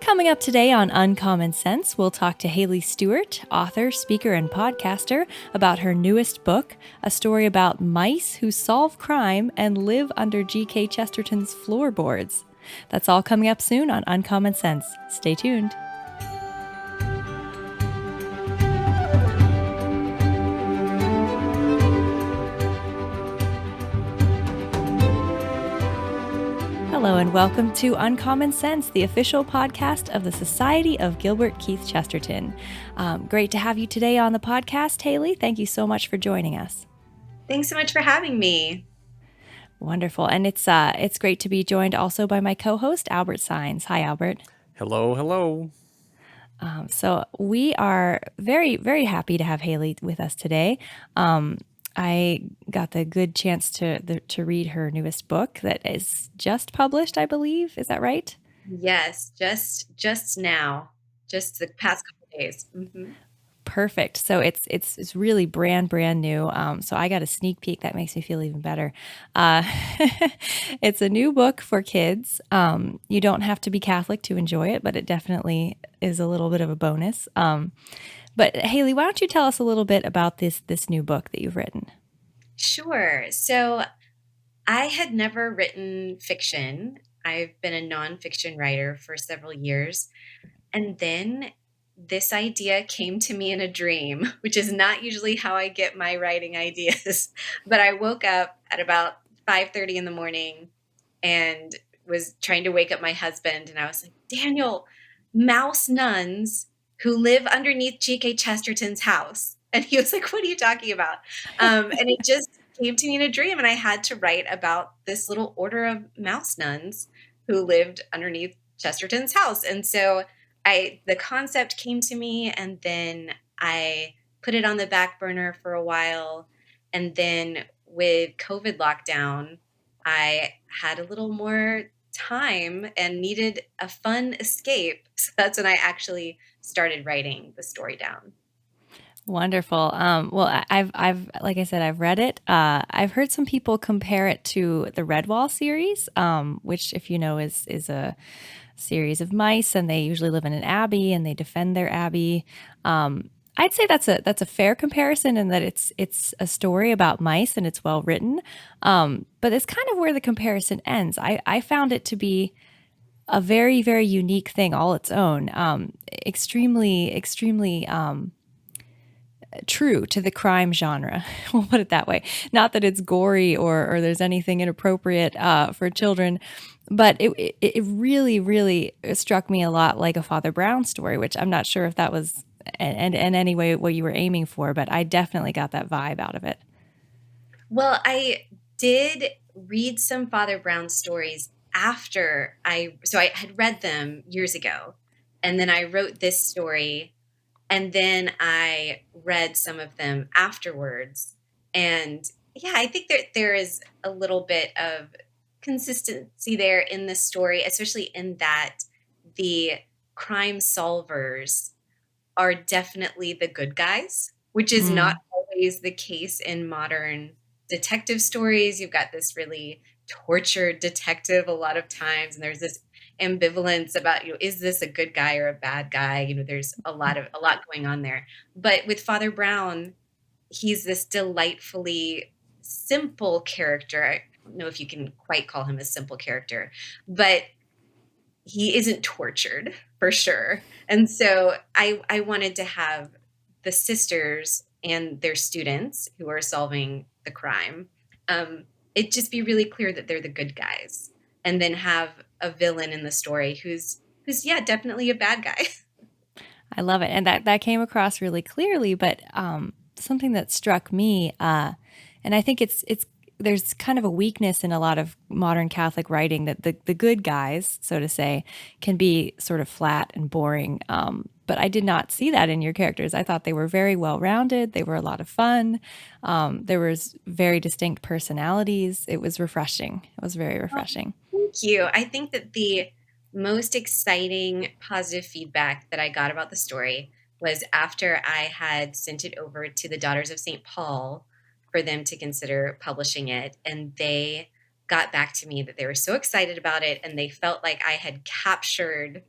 Coming up today on Uncommon Sense, we'll talk to Haley Stewart, author, speaker, and podcaster, about her newest book, a story about mice who solve crime and live under G.K. Chesterton's floorboards. That's all coming up soon on Uncommon Sense. Stay tuned. Hello and welcome to Uncommon Sense, the official podcast of the Society of Gilbert Keith Chesterton. Great to have you today on the podcast, Haley. Thank you so much for joining us. Thanks so much for having me. Wonderful. And it's great to be joined also by my co-host, Albert Sines. Hi, Albert. Hello. So we are very, very happy to have Haley with us today. I got the good chance to read her newest book that is just published, I believe. Is that right? Yes, just now, just the past couple of days. Mm-hmm. Perfect. So it's really brand new. So I got a sneak peek that makes me feel even better. It's a new book for kids. You don't have to be Catholic to enjoy it, but it definitely is a little bit of a bonus. But Haley, why don't you tell us a little bit about this new book that you've written? Sure. So I had never written fiction. I've been a nonfiction writer for several years. And then this idea came to me in a dream, which is not usually how I get my writing ideas. But I woke up at about 5:30 in the morning and was trying to wake up my husband. And I was like, Daniel, mouse nuns who live underneath G.K. Chesterton's house. And he was like, what are you talking about? And it just came to me in a dream. And I had to write about this little order of mouse nuns who lived underneath Chesterton's house. And so the concept came to me, and then I put it on the back burner for a while. And then with COVID lockdown, I had a little more time and needed a fun escape. So that's when I actually started writing the story down. Wonderful. Well, I've like I said, I've read it. I've heard some people compare it to the Redwall series, which, if you know, is a series of mice, and they usually live in an abbey and they defend their abbey. I'd say that's a fair comparison in that it's a story about mice and it's well written. But it's kind of where the comparison ends. I found it to be a very, very unique thing all its own. Extremely true to the crime genre. We'll put it that way. Not that it's gory or there's anything inappropriate for children, but it really, really struck me a lot like a Father Brown story, which I'm not sure if that was in any way what you were aiming for, but I definitely got that vibe out of it. Well, I did read some Father Brown stories after I had read them years ago, and then I wrote this story. And then I read some of them afterwards. And yeah, I think there is a little bit of consistency there in the story, especially in that the crime solvers are definitely the good guys, which is not always the case in modern detective stories. You've got this really tortured detective a lot of times, and there's this ambivalence about, is this a good guy or a bad guy? There's a lot going on there. But with Father Brown, he's this delightfully simple character. I don't know if you can quite call him a simple character, but he isn't tortured for sure. And so I wanted to have the sisters and their students who are solving the crime, it just be really clear that they're the good guys, and then have a villain in the story who's definitely a bad guy. I love it. And that came across really clearly, but something that struck me, and I think there's kind of a weakness in a lot of modern Catholic writing that the good guys, so to say, can be sort of flat and boring. But I did not see that in your characters. I thought they were very well rounded. They were a lot of fun. There was very distinct personalities. It was refreshing. It was very refreshing. Thank you. I think that the most exciting positive feedback that I got about the story was after I had sent it over to the Daughters of St. Paul for them to consider publishing it. And they got back to me that they were so excited about it, and they felt like I had captured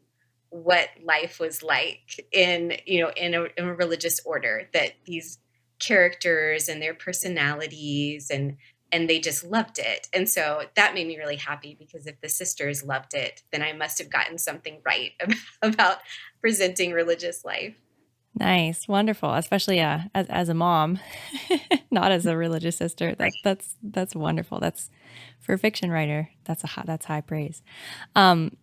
what life was like in, in a religious order, that these characters and their personalities, and they just loved it. And so that made me really happy, because if the sisters loved it, then I must have gotten something right about presenting religious life. Nice, wonderful, especially, as a mom, not as a religious sister. That's wonderful. That's for a fiction writer, that's high praise. Um,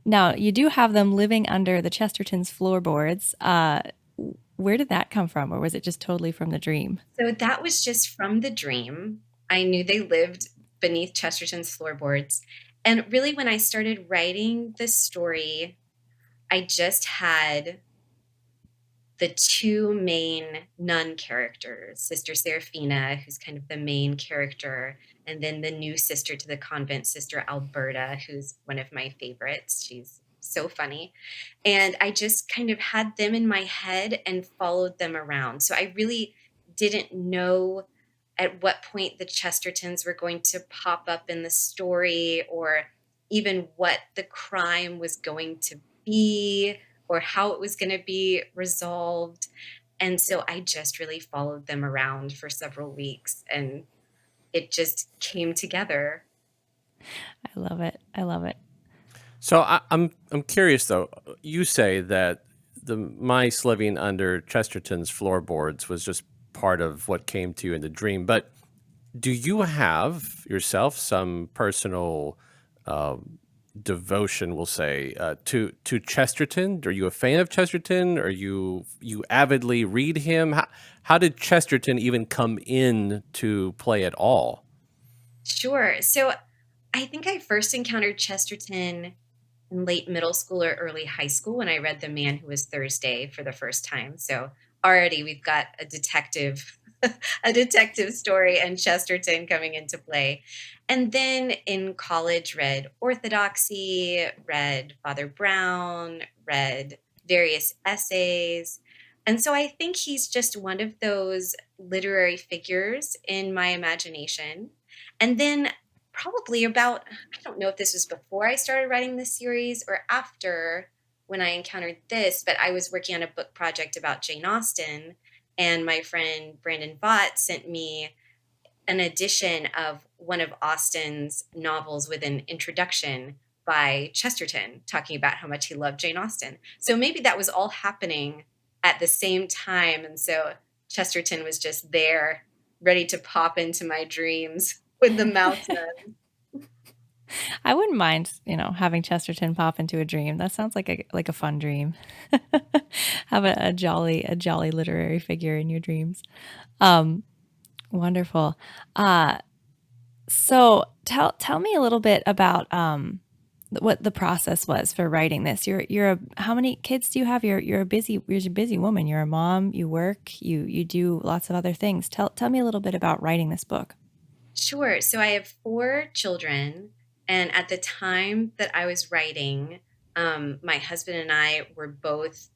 Now you do have them living under the Chesterton's floorboards. Where did that come from, or was it just totally from the dream? So that was just from the dream. I knew they lived beneath Chesterton's floorboards. And really, when I started writing this story, I just had the two main nun characters, Sister Seraphina, who's kind of the main character, and then the new sister to the convent, Sister Alberta, who's one of my favorites. She's so funny. And I just kind of had them in my head and followed them around. So I really didn't know at what point the Chestertons were going to pop up in the story, or even what the crime was going to be, or how it was going to be resolved. And so I just really followed them around for several weeks, and it just came together. I love it. I love it. So I'm curious though. You say that the mice living under Chesterton's floorboards was just part of what came to you in the dream, but do you have yourself some personal devotion, we'll say, to Chesterton? Are you a fan of Chesterton? Are you avidly read him? How did Chesterton even come in to play at all? Sure. So I think I first encountered Chesterton in late middle school or early high school, when I read The Man Who Was Thursday for the first time. So already we've got a detective a detective story and Chesterton coming into play. And then in college read Orthodoxy, read Father Brown, read various essays. And so I think he's just one of those literary figures in my imagination. And then probably about, I don't know if this was before I started writing this series or after, when I encountered this, but I was working on a book project about Jane Austen, and my friend Brandon Vaught sent me an edition of one of Austen's novels with an introduction by Chesterton, talking about how much he loved Jane Austen. So maybe that was all happening at the same time. And so Chesterton was just there, ready to pop into my dreams with the mouse nun. I wouldn't mind, having Chesterton pop into a dream. That sounds like a fun dream. Have a jolly literary figure in your dreams. Um, Wonderful. Uh, so tell me a little bit about what the process was for writing this. How many kids do you have? You're a busy woman. You're a mom. You work. You do lots of other things. Tell me a little bit about writing this book. Sure. So I have four children. And at the time that I was writing, my husband and I were both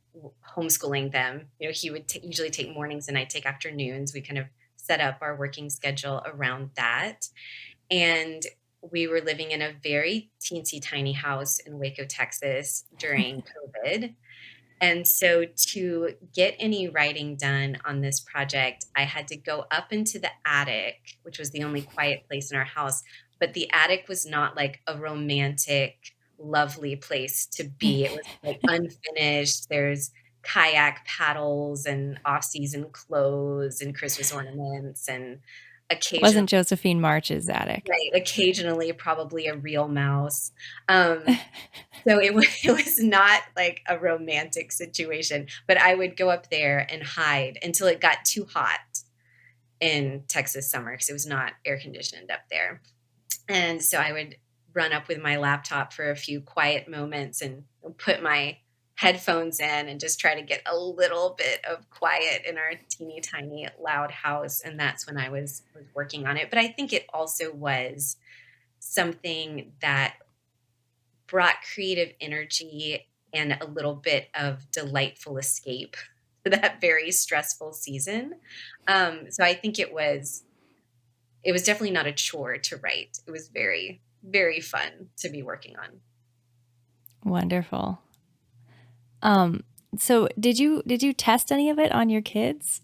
homeschooling them. He would usually take mornings and I take afternoons. We kind of set up our working schedule around that. And we were living in a very teensy tiny house in Waco, Texas during COVID. And so to get any writing done on this project, I had to go up into the attic, which was the only quiet place in our house. But the attic was not like a romantic, lovely place to be. It was like unfinished. There's kayak paddles and off-season clothes and Christmas ornaments, and occasionally, Wasn't Josephine March's attic. right, occasionally probably a real mouse. Um, so it was not like a romantic situation, but I would go up there and hide until it got too hot in Texas summer, because it was not air conditioned up there. And so I would run up with my laptop for a few quiet moments and put my headphones in and just try to get a little bit of quiet in our teeny tiny loud house. And that's when I was working on it. But I think it also was something that brought creative energy and a little bit of delightful escape to that very stressful season. So I think it was definitely not a chore to write. It was very, very fun to be working on. Wonderful. Um, so did you test any of it on your kids?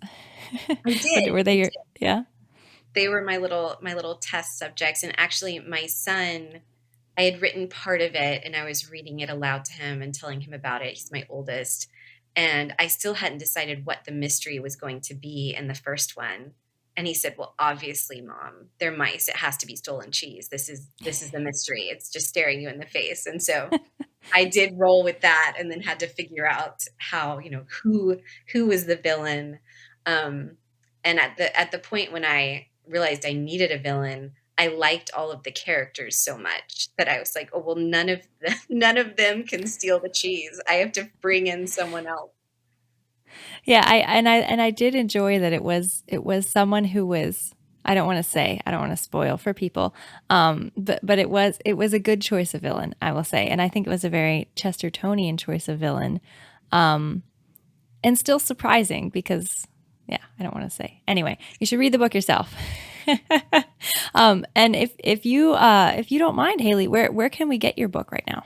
I did. Were they I your did. yeah? They were my little test subjects, and actually my son, I had written part of it and I was reading it aloud to him and telling him about it. He's my oldest. And I still hadn't decided what the mystery was going to be in the first one. And he said, "Well, obviously, Mom, they're mice. It has to be stolen cheese. This is the mystery. It's just staring you in the face." And so I did roll with that and then had to figure out how, who was the villain. Um, and at the point when I realized I needed a villain, I liked all of the characters so much that I was like, "Oh, well, none of them, none of them can steal the cheese. I have to bring in someone else." Yeah, I did enjoy that it was someone who was I don't wanna say, I don't wanna spoil for people, but it was a good choice of villain, I will say, and I think it was a very Chestertonian choice of villain, and still surprising because yeah, I don't wanna say. Anyway, you should read the book yourself. And if you don't mind, Haley, where can we get your book right now?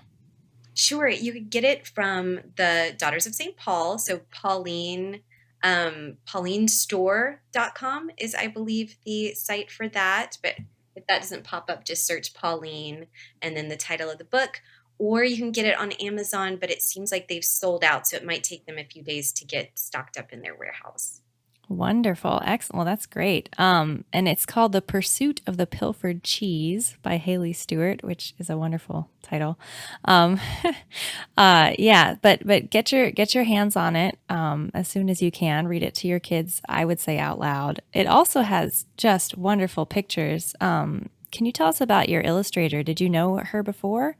Sure, you could get it from the Daughters of St. Paul. So paulinestore.com is, I believe, the site for that. But if that doesn't pop up, just search Pauline and then the title of the book. Or you can get it on Amazon, but it seems like they've sold out, so it might take them a few days to get stocked up in their warehouse. Wonderful. Excellent. Well, that's great. And it's called The Pursuit of the Pilfered Cheese by Haley Stewart, which is a wonderful title. Um, yeah, but get your hands on it as soon as you can. Read it to your kids, I would say out loud. It also has just wonderful pictures. Can you tell us about your illustrator? Did you know her before?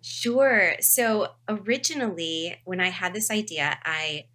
Sure. So originally, when I had this idea, I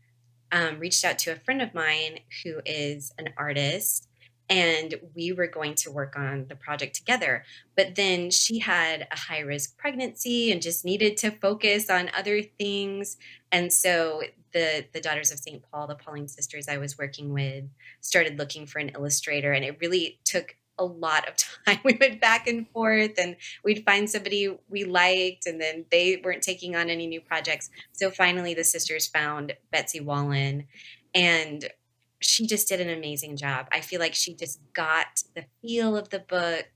reached out to a friend of mine who is an artist, and we were going to work on the project together. But then she had a high risk pregnancy and just needed to focus on other things. And so the Daughters of St. Paul, the Pauline sisters I was working with, started looking for an illustrator, and it really took a lot of time. We went back and forth, and we'd find somebody we liked, and then they weren't taking on any new projects. So finally, the sisters found Betsy Wallen, and she just did an amazing job. I feel like she just got the feel of the book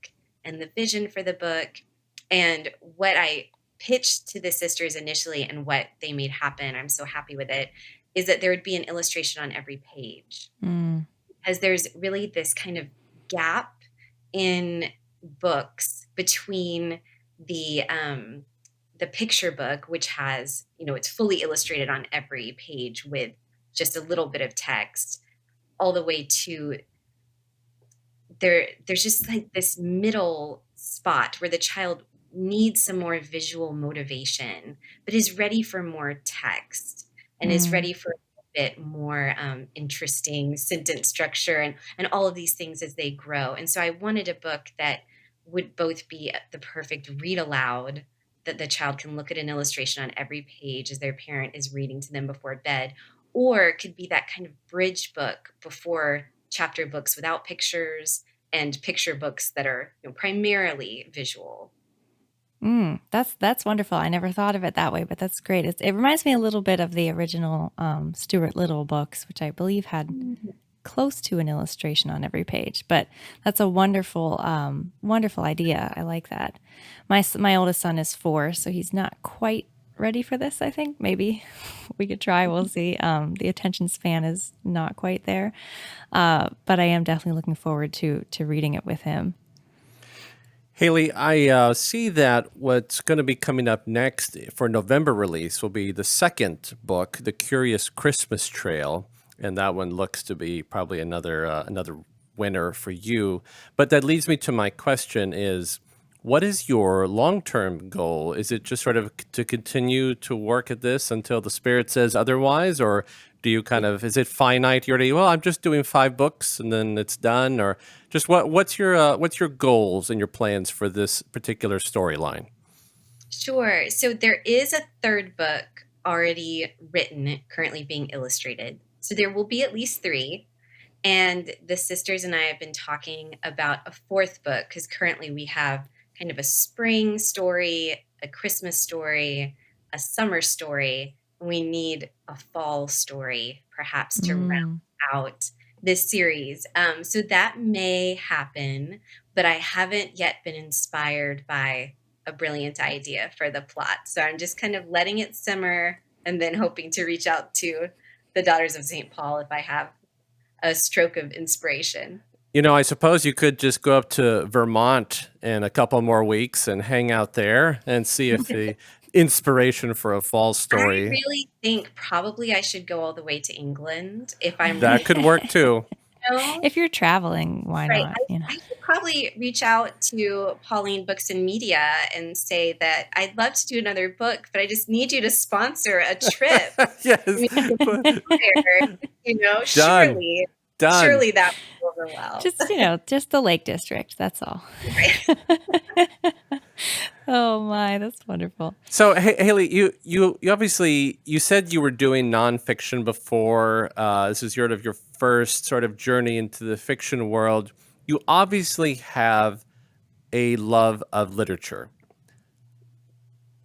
and the vision for the book. And what I pitched to the sisters initially and what they made happen, I'm so happy with it, is that there would be an illustration on every page, Mm, because there's really this kind of gap in books between the picture book, which has, it's fully illustrated on every page with just a little bit of text, all the way to there's just like this middle spot where the child needs some more visual motivation, but is ready for more text and is mm. ready for a bit more interesting sentence structure and all of these things as they grow. And so I wanted a book that would both be the perfect read aloud, that the child can look at an illustration on every page as their parent is reading to them before bed, or could be that kind of bridge book before chapter books without pictures, and picture books that are, primarily visual. That's wonderful. I never thought of it that way, but that's great. It reminds me a little bit of the original Stuart Little books, which I believe had Mhm. close to an illustration on every page. But that's a wonderful idea. I like that. My oldest son is 4, so he's not quite ready for this. I think maybe we could try. We'll see. The attention span is not quite there, but I am definitely looking forward to reading it with him. Haley, I see that what's going to be coming up next for November release will be the second book, The Curious Christmas Trail, and that one looks to be probably another winner for you. But that leads me to my question: is what is your long-term goal? Is it just sort of to continue to work at this until the spirit says otherwise, or do you kind of is it finite? You're already, well, I'm just doing 5 books and then it's done, or just what's your goals and your plans for this particular storyline? Sure. So there is a third book already written, currently being illustrated. So there will be at least three. And the sisters and I have been talking about a fourth book, because currently we have kind of a spring story, a Christmas story, a summer story, we need a fall story, perhaps, to round Mm. out this series. So that may happen, but I haven't yet been inspired by a brilliant idea for the plot. So I'm just kind of letting it simmer and then hoping to reach out to the Daughters of St. Paul if I have a stroke of inspiration. I suppose you could just go up to Vermont in a couple more weeks and hang out there and see if the inspiration for a fall I story really think probably I should go all the way to England if I'm that really, could work too. know. If you're traveling, why Right. not? I should probably reach out to Pauline Books and Media and say that I'd love to do another book, but I just need you to sponsor a trip. Yes. I mean, Done. surely, Done. surely that would go over well. Just the Lake District. That's all. Right. Oh my, that's wonderful. So, Haley, you obviously you said you were doing nonfiction before. This is your first sort of journey into the fiction world. You obviously have a love of literature.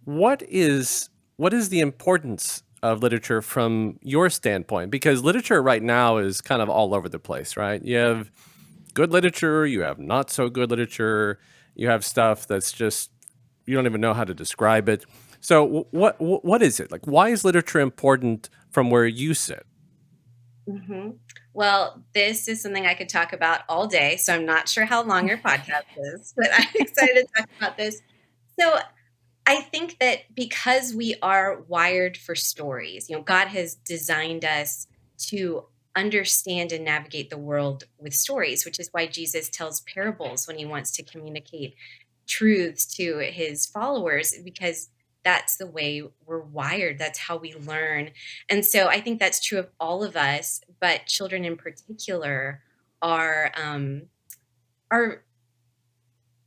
What is the importance of literature from your standpoint? Because literature right now is kind of all over the place, right? You have good literature, you have not so good literature, you have stuff that's just you don't even know how to describe it. So what is it? Like why is literature important from where you sit? hmm Well, this is something I could talk about all day, so I'm not sure how long your podcast is, but I'm excited to talk about this. So, I think that because we are wired for stories, God has designed us to understand and navigate the world with stories, which is why Jesus tells parables when he wants to communicate truths to his followers, because that's the way we're wired. That's how we learn. And so I think that's true of all of us, but children in particular are are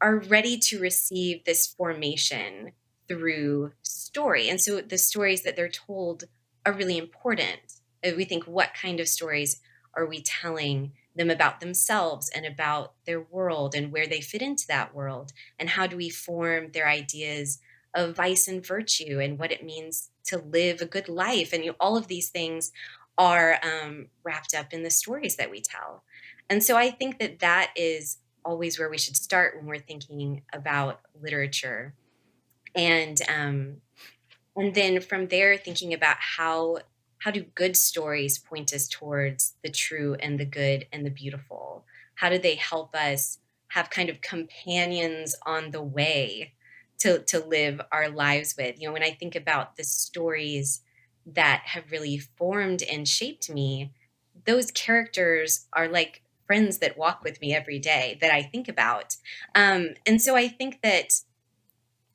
are ready to receive this formation through story. And so the stories that they're told are really important. We think, what kind of stories are we telling them about themselves and about their world and where they fit into that world? And how do we form their ideas of vice and virtue and what it means to live a good life? And all of these things are wrapped up in the stories that we tell. And so I think that that is always where we should start when we're thinking about literature. And and then from there, thinking about how do good stories point us towards the true and the good and the beautiful? How do they help us have kind of companions on the way to live our lives with? When I think about the stories that have really formed and shaped me, those characters are like friends that walk with me every day that I think about. And so I think that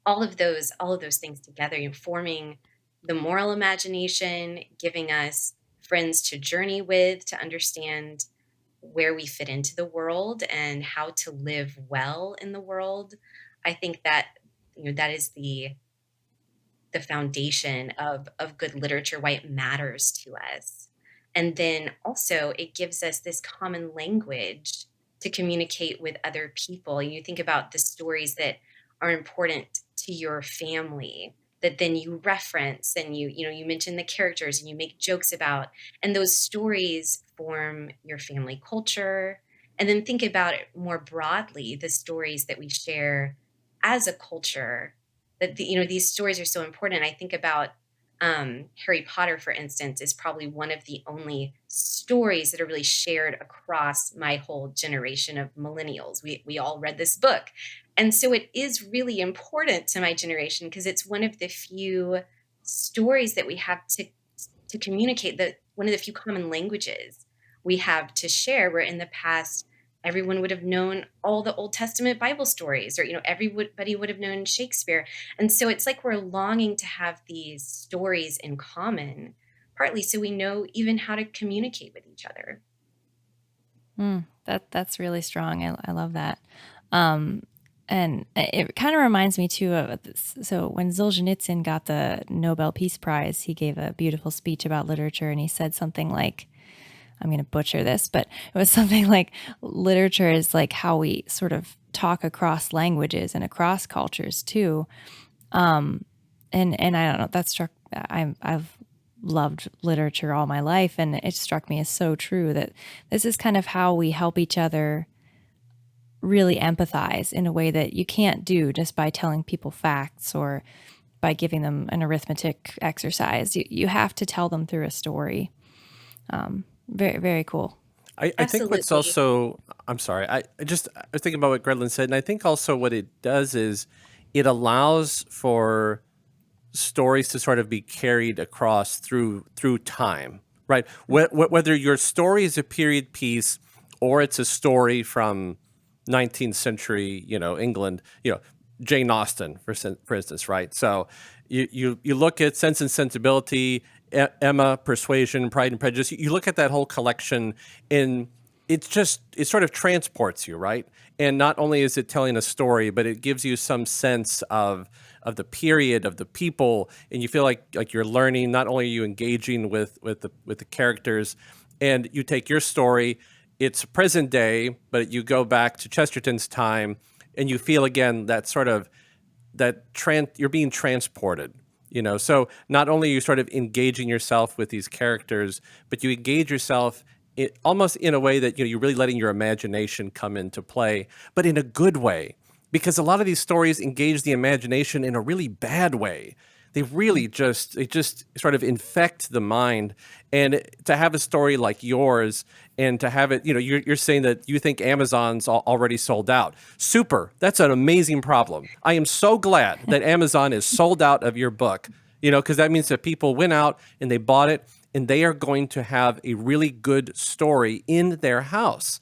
all of those things together, forming the moral imagination, giving us friends to journey with, to understand where we fit into the world and how to live well in the world. I think that that is the foundation of good literature, why it matters to us. And then also it gives us this common language to communicate with other people. You think about the stories that are important to your family that then you reference, and you mention the characters and you make jokes about, and those stories form your family culture. And then think about it more broadly, the stories that we share as a culture, that these stories are so important. I think about Harry Potter, for instance, is probably one of the only stories that are really shared across my whole generation of millennials. We all read this book, and so it is really important to my generation because it's one of the few stories that we have to communicate, that one of the few common languages we have to share, where in the past everyone would have known all the Old Testament Bible stories, or everybody would have known Shakespeare. And so it's like we're longing to have these stories in common, partly so we know even how to communicate with each other. That's really strong. I love that. Um, and it kind of reminds me too of this. So when Solzhenitsyn got the Nobel Peace Prize, he gave a beautiful speech about literature, and he said something like, I'm going to butcher this, but it was something like literature is like how we sort of talk across languages and across cultures too. And I don't know, that struck, I've loved literature all my life, and it struck me as so true that this is kind of how we help each other really empathize in a way that you can't do just by telling people facts or by giving them an arithmetic exercise. You have to tell them through a story. Very, very cool. I think what's Absolutely. also, I'm sorry, I was thinking about what Gretlen said, and I think also what it does is it allows for stories to sort of be carried across through time, right? Whether your story is a period piece or it's a story from 19th century, England, Jane Austen, for instance, right? So you look at Sense and Sensibility, Emma, Persuasion, Pride and Prejudice. You look at that whole collection, and it sort of transports you, right? And not only is it telling a story, but it gives you some sense of the period, of the people, and you feel like you're learning. Not only are you engaging with the characters, and you take your story, it's present day, but you go back to Chesterton's time, and you feel again that sort of you're being transported. So not only are you sort of engaging yourself with these characters, but you engage yourself almost in a way that you're really letting your imagination come into play, but in a good way, because a lot of these stories engage the imagination in a really bad way. They just sort of infect the mind. And to have a story like yours, and to have it, you're saying that you think Amazon's already sold out. Super. That's an amazing problem. I am so glad that Amazon is sold out of your book, because that means that people went out and they bought it, and they are going to have a really good story in their house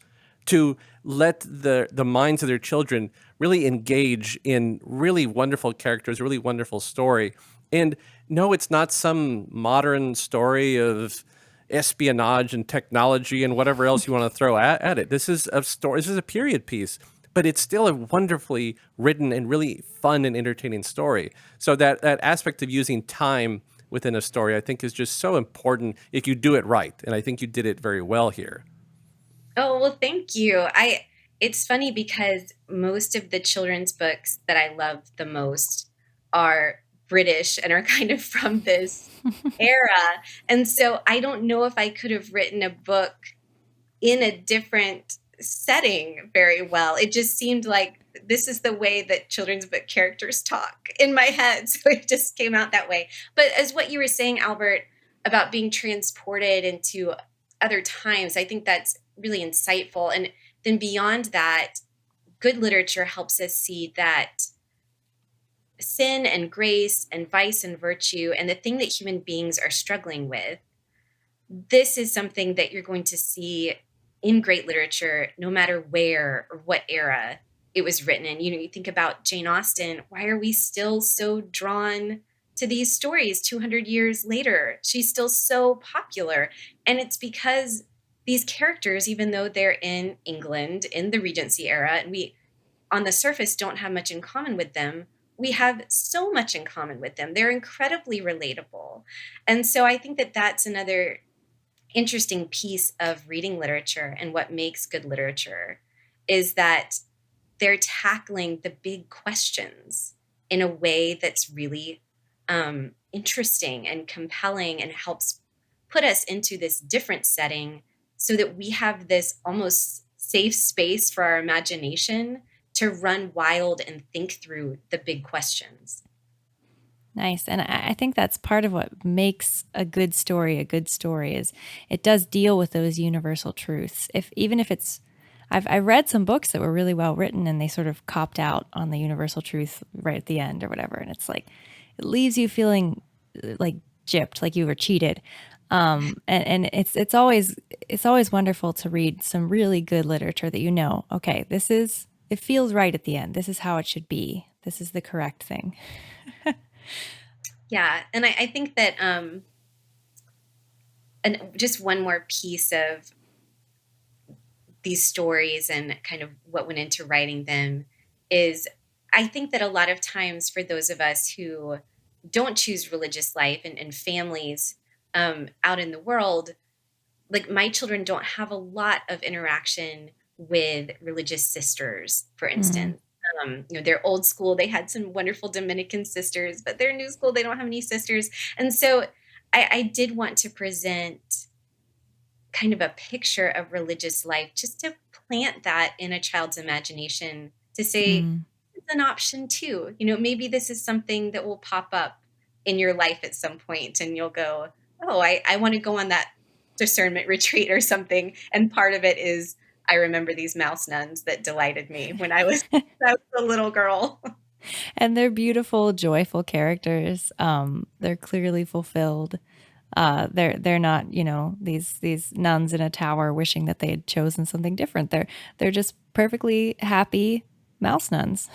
to let the minds of their children really engage in really wonderful characters, really wonderful story. And no, it's not some modern story of espionage and technology and whatever else you want to throw at it. This is a story. This is a period piece, but it's still a wonderfully written and really fun and entertaining story. So that aspect of using time within a story, I think, is just so important if you do it right. And I think you did it very well here. Oh, well, thank you. It's funny because most of the children's books that I love the most are British and are kind of from this era. And so I don't know if I could have written a book in a different setting very well. It just seemed like this is the way that children's book characters talk in my head. So it just came out that way. But as what you were saying, Albert, about being transported into other times, I think that's really insightful. And then beyond that, good literature helps us see that sin and grace and vice and virtue and the thing that human beings are struggling with, this is something that you're going to see in great literature, no matter where or what era it was written in. You think about Jane Austen. Why are we still so drawn to these stories 200 years later? She's still so popular. And it's because these characters, even though they're in England in the Regency era, and we on the surface don't have much in common with them, we have so much in common with them. They're incredibly relatable. And so I think that that's another interesting piece of reading literature, and what makes good literature is that they're tackling the big questions in a way that's really interesting and compelling, and helps put us into this different setting so that we have this almost safe space for our imagination to run wild and think through the big questions. Nice. And I think that's part of what makes a good story is it does deal with those universal truths. Even if it's, I read some books that were really well written and they sort of copped out on the universal truth right at the end or whatever. And it's like, it leaves you feeling like gypped, like you were cheated. And it's always wonderful to read some really good literature that okay, it feels right at the end. This is how it should be. This is the correct thing. Yeah. And I think that, and just one more piece of these stories and kind of what went into writing them is, I think that a lot of times for those of us who don't choose religious life, and families out in the world, like my children don't have a lot of interaction with religious sisters, for Mm. instance. They're old school. They had some wonderful Dominican sisters, but they're new school. They don't have any sisters. And so I did want to present kind of a picture of religious life just to plant that in a child's imagination to say Mm. it's an option too. You know, maybe this is something that will pop up in your life at some point and you'll go, oh, I want to go on that discernment retreat or something. And part of it is I remember these mouse nuns that delighted me when I was a little girl. And they're beautiful, joyful characters. They're clearly fulfilled. They're not, these nuns in a tower wishing that they had chosen something different. They're just perfectly happy mouse nuns.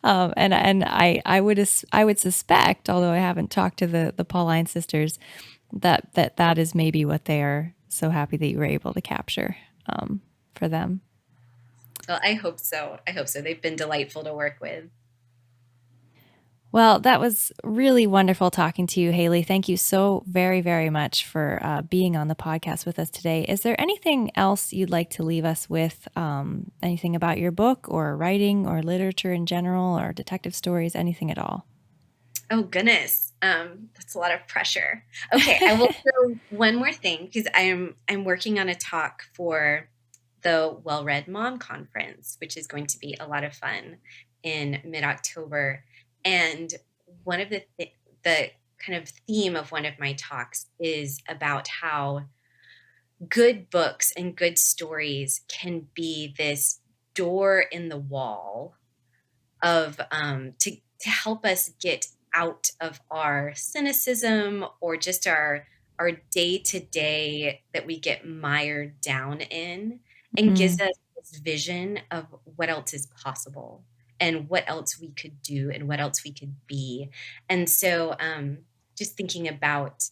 I would suspect, although I haven't talked to the Pauline sisters, that is maybe what they are so happy that you were able to capture for them. Well, I hope so. I hope so. They've been delightful to work with. Well, that was really wonderful talking to you, Haley. Thank you so very, very much for being on the podcast with us today. Is there anything else you'd like to leave us with? Anything about your book or writing or literature in general or detective stories, anything at all? Oh goodness. That's a lot of pressure. Okay, I will throw one more thing because I'm working on a talk for the Well Read Mom Conference, which is going to be a lot of fun in mid-October. And one of the kind of theme of one of my talks is about how good books and good stories can be this door in the wall of to help us get out of our cynicism or just our day to day that we get mired down in, and gives Mm, us this vision of what else is possible and what else we could do and what else we could be. And so just thinking about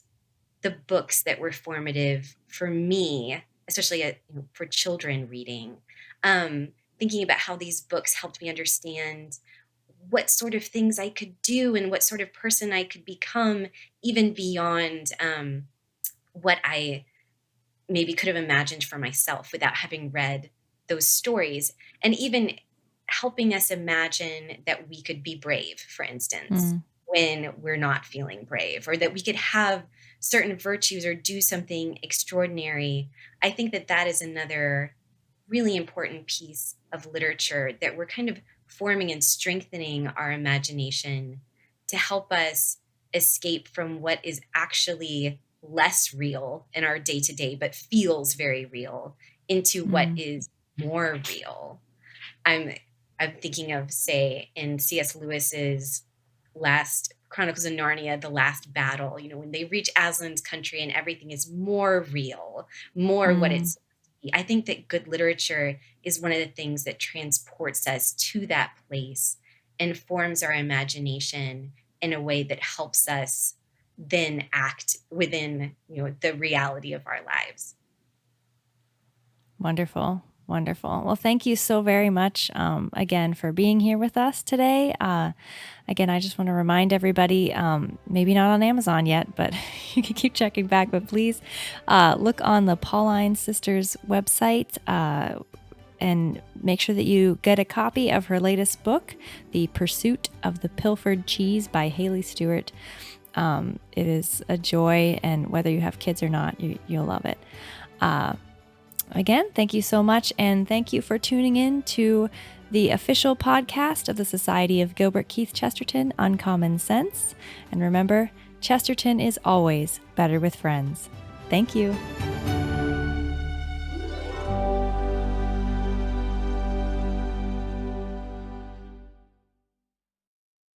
the books that were formative for me, especially for children reading, thinking about how these books helped me understand what sort of things I could do and what sort of person I could become, even beyond what I maybe could have imagined for myself without having read those stories. And even helping us imagine that we could be brave, for instance, mm, when we're not feeling brave, or that we could have certain virtues or do something extraordinary. I think that that is another really important piece of literature that we're kind of forming and strengthening our imagination to help us escape from what is actually less real in our day to day, but feels very real, into what mm, is more real. I'm I'm thinking of, say, in C.S. Lewis's last Chronicles of Narnia, The Last Battle, when they reach Aslan's country and everything is more real, more what mm. it's supposed to be. I think that good literature is one of the things that transports us to that place and forms our imagination in a way that helps us then act within, the reality of our lives. Wonderful. Wonderful. Well, thank you so very much again for being here with us today. Again, I just want to remind everybody, maybe not on Amazon yet, but you can keep checking back. But please look on the Pauline Sisters website and make sure that you get a copy of her latest book, The Pursuit of the Pilfered Cheese by Haley Stewart. It is a joy, and whether you have kids or not, you'll love it. Again, thank you so much, and thank you for tuning in to the official podcast of the Society of Gilbert Keith Chesterton, Uncommon Sense. And remember, Chesterton is always better with friends. Thank you.